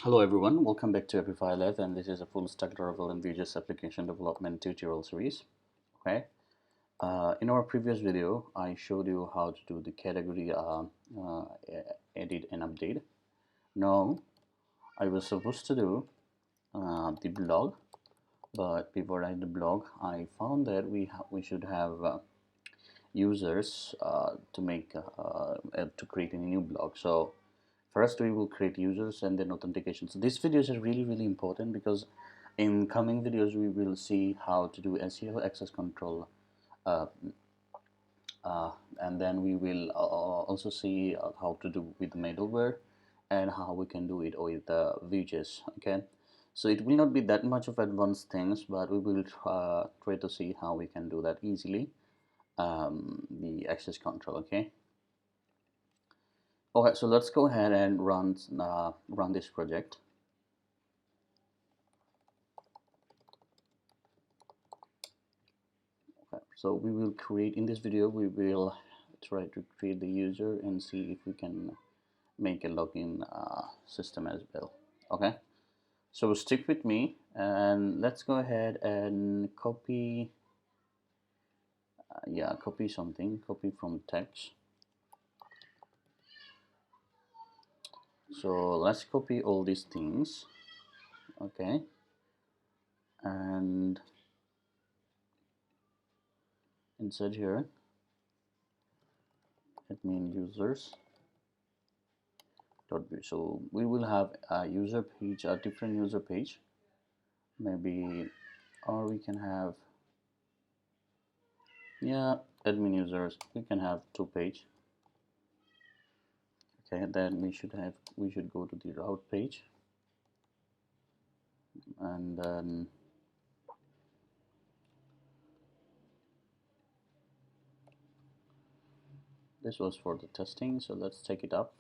Hello everyone, welcome back to Amplify Live, and this is a full stack Laravel and Vuex application development tutorial series. Okay, in our previous video, I showed you how to do the category edit and update. Now, I was supposed to do the blog, but before I do the blog, I found that we should have users to create a new blog. So first we will create users and then authentication. So these videos are really important because in coming videos we will see how to do SEO access control, uh, and then we will also see how to do with middleware and how we can do it with Vue.js. Okay, so it will not be that much of advanced things, but we will try to see how we can do that easily, the access control. Okay, so let's go ahead and run this project. Okay, so we will create, in this video we will try to create the user and see if we can make a login system as well. Okay, so stick with me and let's go ahead and copy copy something, copy from text. So let's copy all these things. Okay, and insert here admin users dot view. So we will have a user page, a different user page, maybe, or we can have, admin users. We can have two page. Okay, then we should go to the route page, and then this was for the testing. So let's take it up.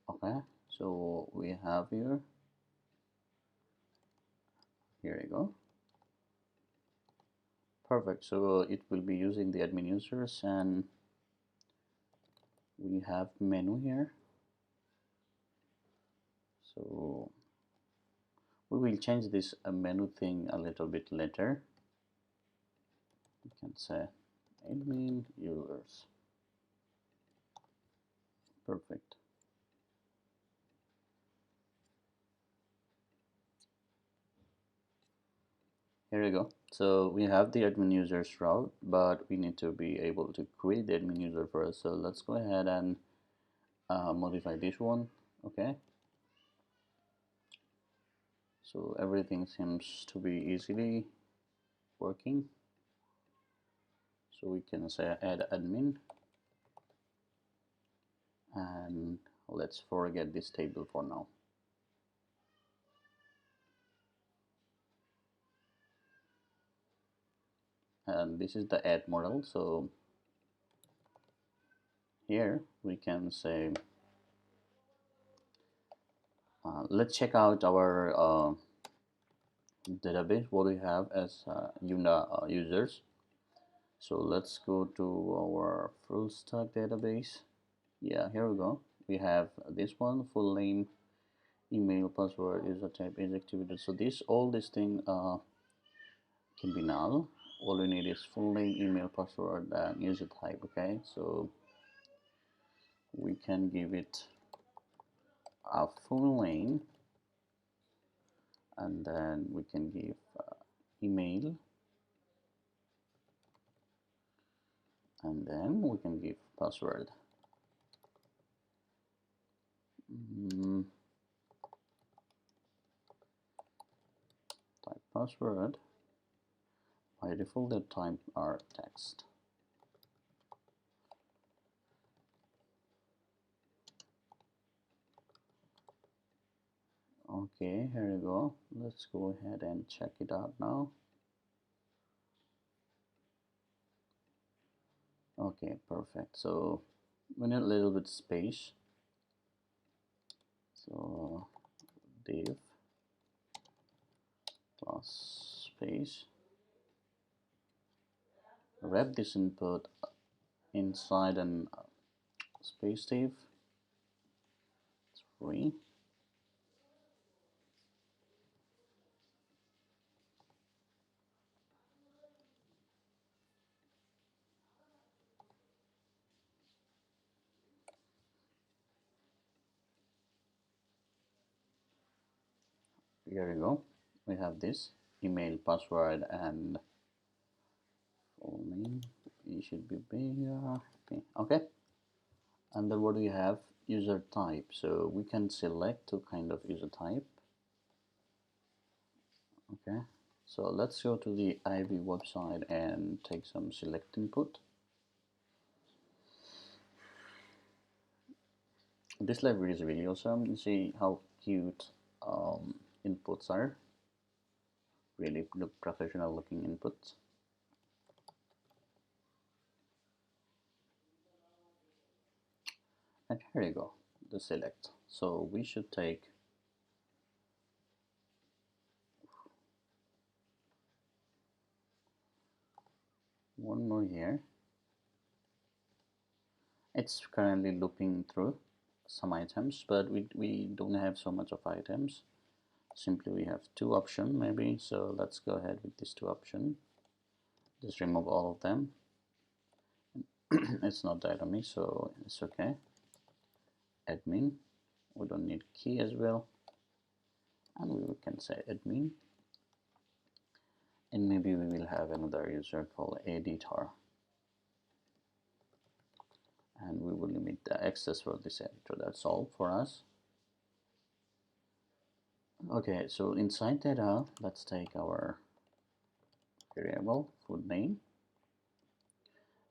Okay, so we have here you go. Perfect. So it will be using the admin users, and we have menu here. So we will change this menu thing a little bit later. You can say admin users. Perfect. Here we go. So we have the admin users route, but we need to be able to create the admin user first. So let's go ahead and modify this one. Okay. So everything seems to be easily working. So we can say add admin, and let's forget this table for now. And this is the add model. So here we can say let's check out our database, what we have as users. So let's go to our full stack database. Yeah, here we go. We have this one, full name, email, password, user type, age, activity. So all this thing can be null. All we need is full name, email, password, and user type. Okay, so we can give it a full name, and then we can give email, and then we can give password. Type password. By default, the type are text. Okay, here we go. Let's go ahead and check it out now. Okay, perfect. So we need a little bit space. So div plus space. Wrap this input inside and space div. It's free. Here you go. We have this email, password, and full name. It should be bigger. Okay. And then what do we have? User type. So we can select two kind of user type. Okay. So let's go to the iView website and take some select input. This library is really awesome. You see how cute inputs are. Really look professional looking inputs. And here you go, the select. So we should take one more here. It's currently looping through some items, but we don't have so much of items. Simply we have two options maybe. So let's go ahead with these two options. Just remove all of them. It's not dynamic, so it's okay. Admin, we don't need key as well, and we can say admin, and maybe we will have another user called editor, and we will limit the access for this editor. That's all for us. Okay, so inside data, let's take our variable, full name,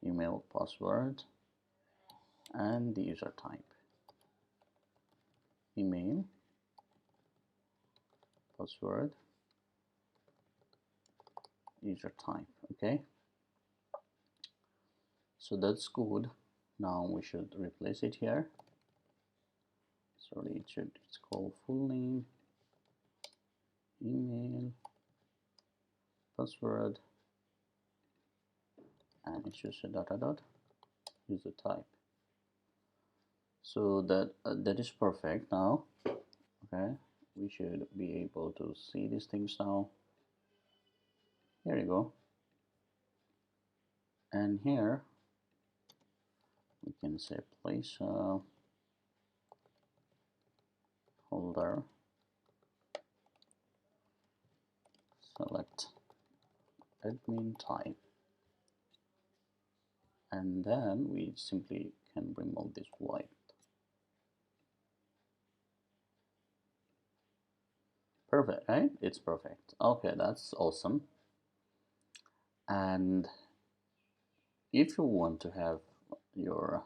email, password, and the user type. Email, password, user type. Okay, so that's good. Now we should replace it here. Sorry, it's called full name, email, password, and it should say dot user type. So that is perfect now. Okay, we should be able to see these things now. Here you go, and here we can say place holder, select admin type, and then we simply can remove this white. Perfect, right? It's perfect. Okay, that's awesome. And if you want to have your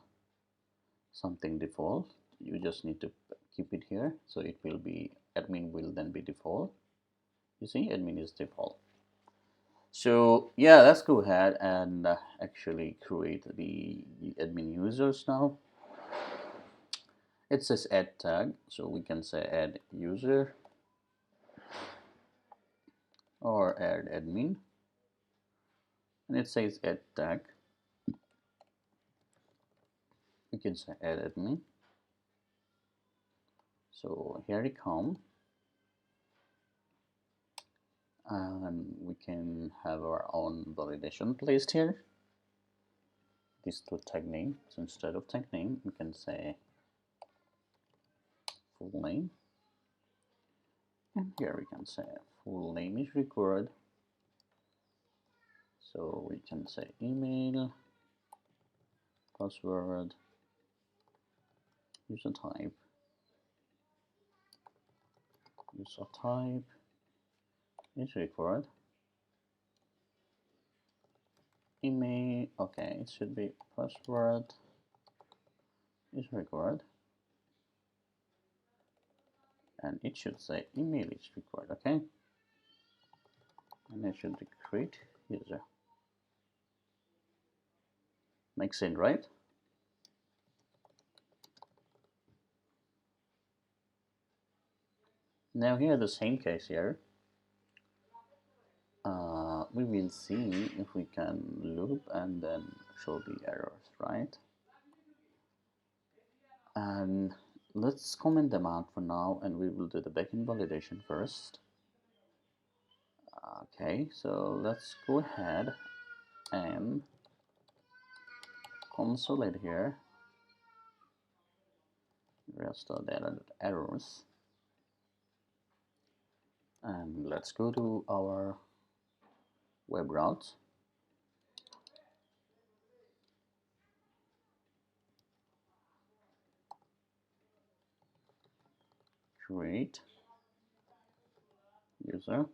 something default, you just need to keep it here, so it will be admin will then be default. You see, admin is default. So yeah, let's go ahead and actually create the admin users now. It says add tag, so we can say add user or add admin, and it says add tag. We can say add admin. So here it comes, and we can have our own validation placed here. These two tag names. So instead of tag name, we can say full name, and here we can say full name is required. So we can say email, password, user type is required. Email, okay, it should be password is required, and it should say email is required. Okay, and I should create user. Makes sense, right? Now here the same case here. We will see if we can loop and then show the errors, right? And let's comment them out for now, and we will do the backend validation first. Okay, so let's go ahead and consolidate here restore data errors, and let's go to our web routes. Create user,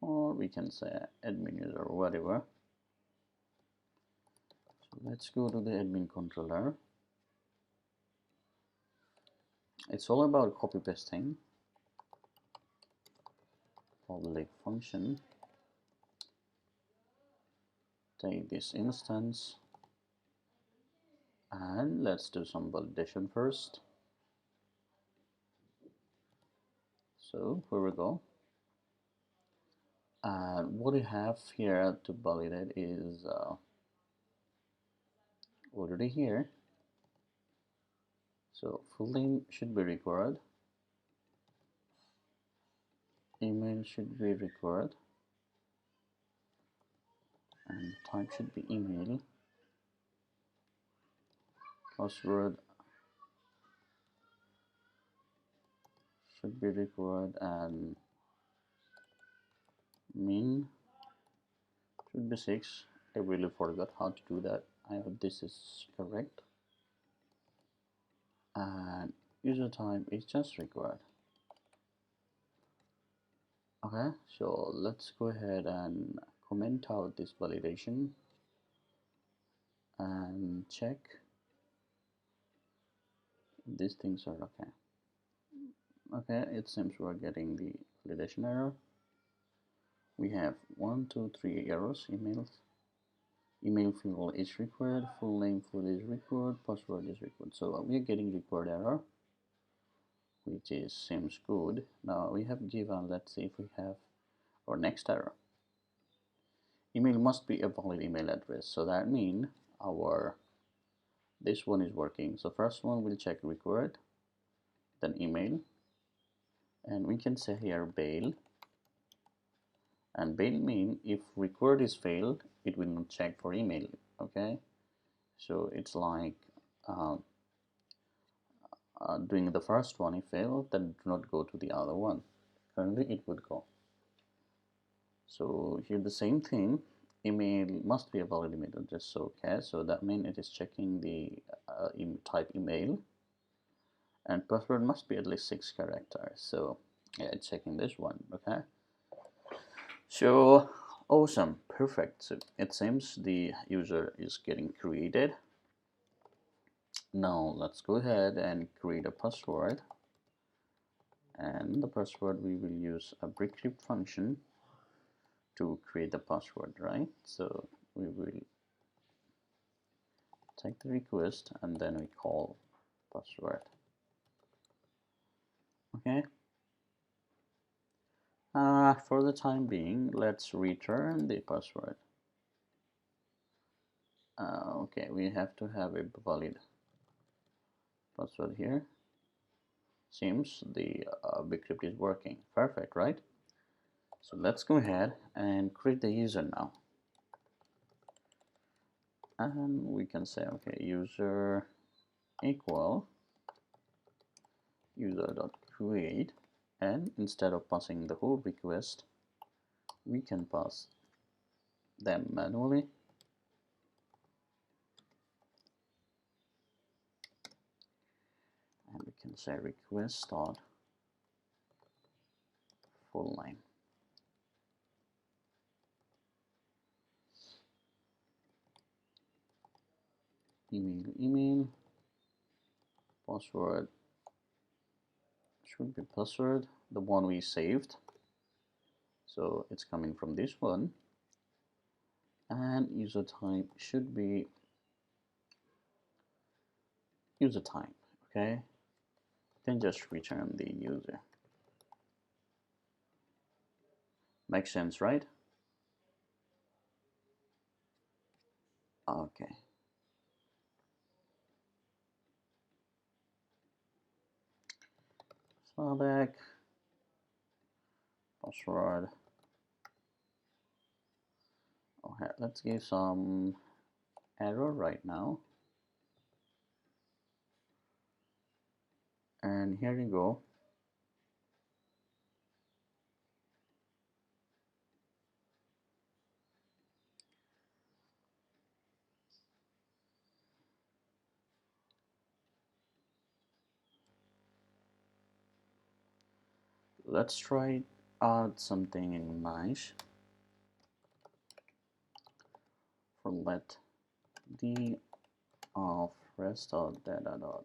or we can say admin user or whatever. So let's go to the admin controller. It's all about copy pasting public function. Take this instance and let's do some validation first. So here we go. And what we have here to validate is already here. So full name should be required, email should be required, and type should be email, password should be required, and min should be 6. I really forgot how to do that. I hope this is correct. And user type is just required. Okay, so let's go ahead and comment out this validation and check if these things are okay. Okay, it seems we're getting the validation error. We have 1, 2, 3 errors. Email field is required, full name field is required, password is required. So we are getting required error, which seems good. Now we have given, let's see if we have our next error. Email must be a valid email address. So that means this one is working. So first one we'll check required, then email, and we can say here bail. And bail mean if required is failed, it will not check for email. Okay, so it's like doing the first one. If failed, then do not go to the other one. Currently it would go. So here the same thing, email must be a valid email address. Okay, so that means it is checking the type email, and password must be at least 6 characters. So yeah, it's checking this one. Okay, so awesome, perfect. So it seems the user is getting created. Now let's go ahead and create a password, and the password we will use a breakcrypt function to create the password, right? So we will take the request and then we call password. Okay, for the time being, let's return the password. Okay, we have to have a valid password here. Seems the bcrypt is working perfect, right? So let's go ahead and create the user now, and we can say okay, user equal user.create, and instead of passing the whole request, we can pass them manually. And we can say request dot full name. Email, password should be password, the one we saved. So it's coming from this one. And user type should be user type. Okay, then just return the user. Makes sense, right? Okay, fallback password. Okay, let's give some error right now, and here you go. Let's try add something nice. For let d of rest of data dot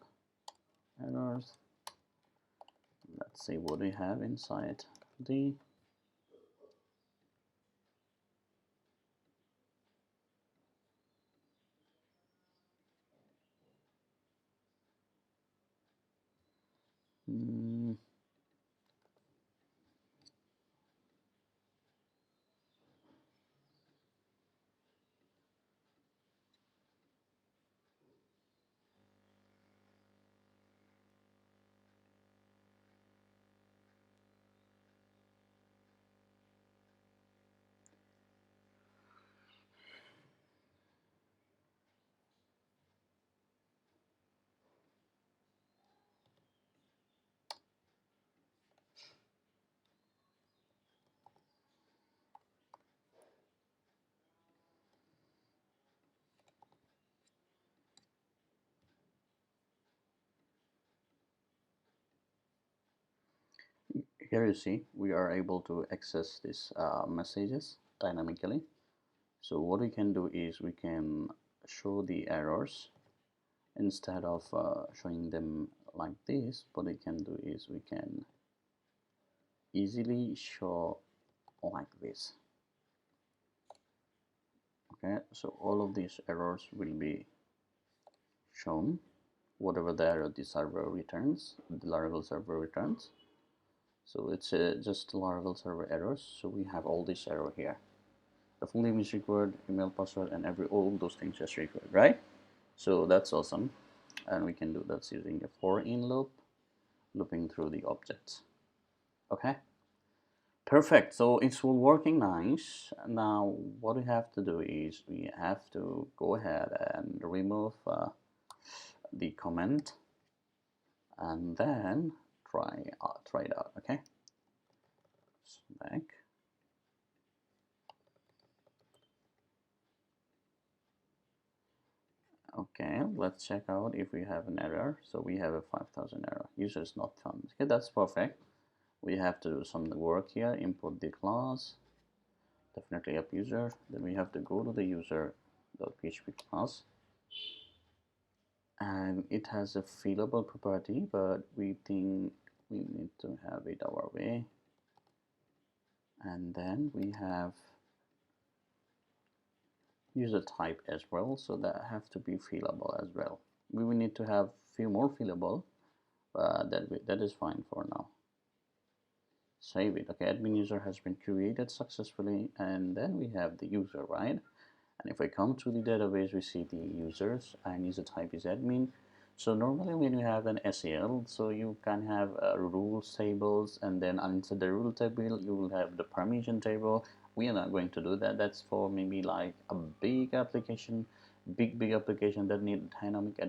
errors. Let's see what we have inside the here you see we are able to access these messages dynamically. So what we can do is we can show the errors instead of showing them like this. What we can do is we can easily show like this. Okay, so all of these errors will be shown, whatever the error the server returns, the Laravel server returns. So it's just Laravel server errors. So we have all this error here. The full name is required, email, password, and all those things just required, right? So that's awesome, and we can do that using a for in loop, looping through the objects. Okay, perfect. So it's all working nice. Now what we have to do is we have to go ahead and remove the comment, and then try it out. Okay, back. Okay, let's check out if we have an error. So we have a 5000 error. User is not found. Okay, that's perfect. We have to do some work here. Import the class. Definitely up user. Then we have to go to the user.php class. And it has a fillable property, but we think we need to have it our way. And then we have user type as well, so that have to be fillable as well. We will need to have few more fillable, but that is fine for now. Save it. Okay, admin user has been created successfully, and then we have the user, right? And if I come to the database, we see the users, and user type is admin. So normally when you have an SEL, so you can have rules tables, and then inside the rule table you will have the permission table. We are not going to do that. That's for maybe like a big application, big application that need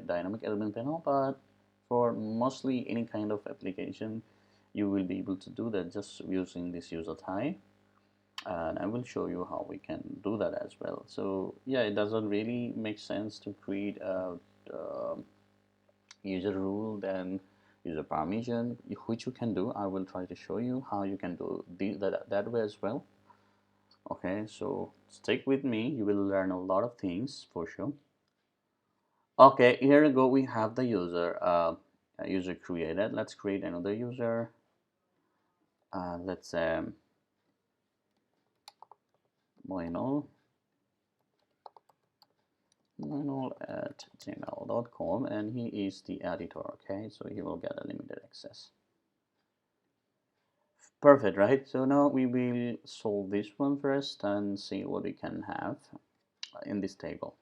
dynamic element panel. But for mostly any kind of application, you will be able to do that just using this user type, and I will show you how we can do that as well. So yeah, it doesn't really make sense to create a user rule then user permission, which you can do. I will try to show you how you can do that way as well. Okay, so stick with me, you will learn a lot of things for sure. Okay, here we go. We have the user created. Let's create another user. Let's Moinol at gmail.com, and he is the editor. Okay, so he will get a limited access. Perfect, right? So now we will solve this one first and see what we can have in this table.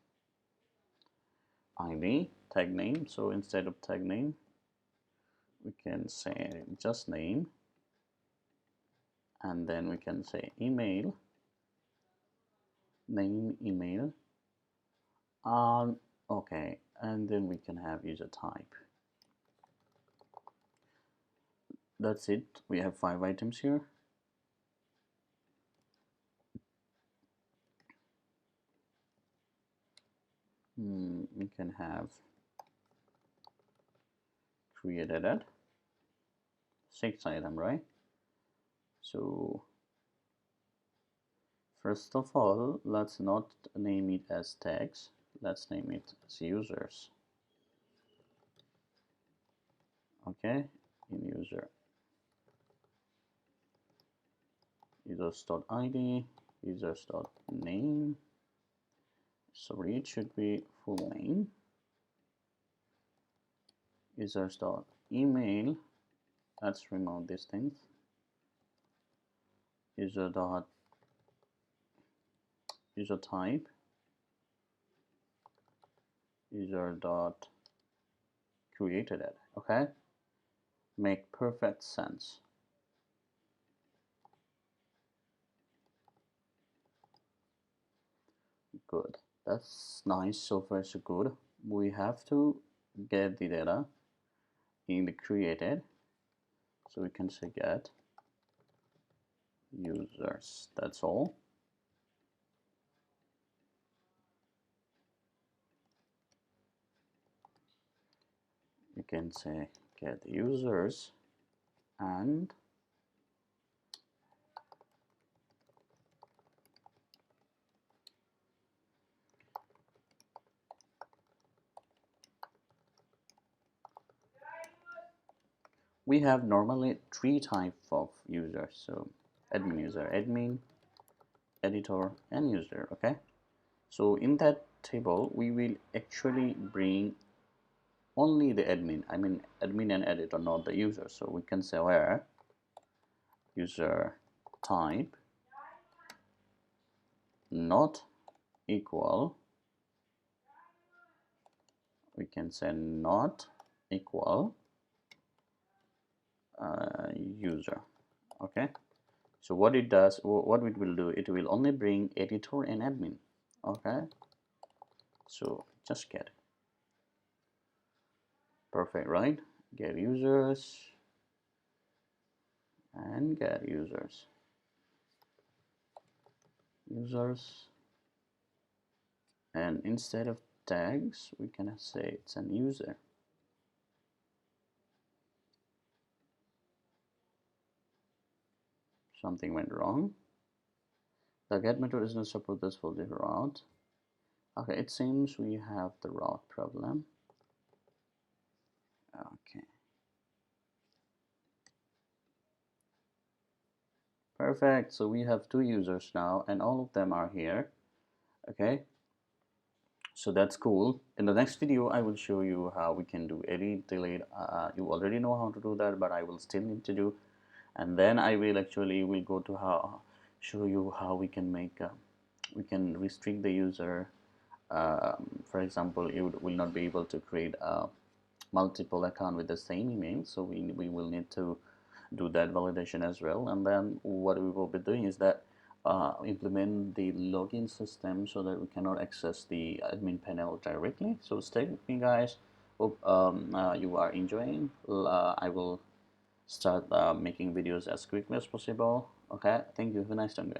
ID tag name. So instead of tag name, we can say just name, and then we can say email, name, email, okay, and then we can have user type. That's it. We have 5 items here. We can have created at 6 item, right? So first of all, let's not name it as tags. Let's name it as users. Okay, in users.id, users.name. Sorry, it should be full name. Users.email. Let's remove these things. User type, user dot created at. Okay, make perfect sense. Good, that's nice. So far so good. We have to get the data in the created, so we can say get users. That's all. You can say get users, and we have normally 3 types of users. So admin user, admin, editor, and user. Okay, so in that table we will actually bring only the admin. I mean admin and editor, not the user. So we can say where user type not equal, we can say not equal user. Okay, so what it does, what it will do, it will only bring editor and admin. Okay, so just get perfect, right? Get users and get users, and instead of tags we can say it's an user. Something went wrong. The get method does not support this for the route. Okay, it seems we have the route problem. Okay, perfect. So we have 2 users now, and all of them are here. Okay, so that's cool. In the next video I will show you how we can do edit, delete. You already know how to do that, but I will still need to do, and then I will actually go to show you how we can make we can restrict the user. For example, you will not be able to create a multiple account with the same email, so we will need to do that validation as well. And then what we will be doing is that implement the login system so that we cannot access the admin panel directly. So stay with me, guys. Hope you are enjoying. I will start making videos as quickly as possible. Okay, thank you. Have a nice time, guys.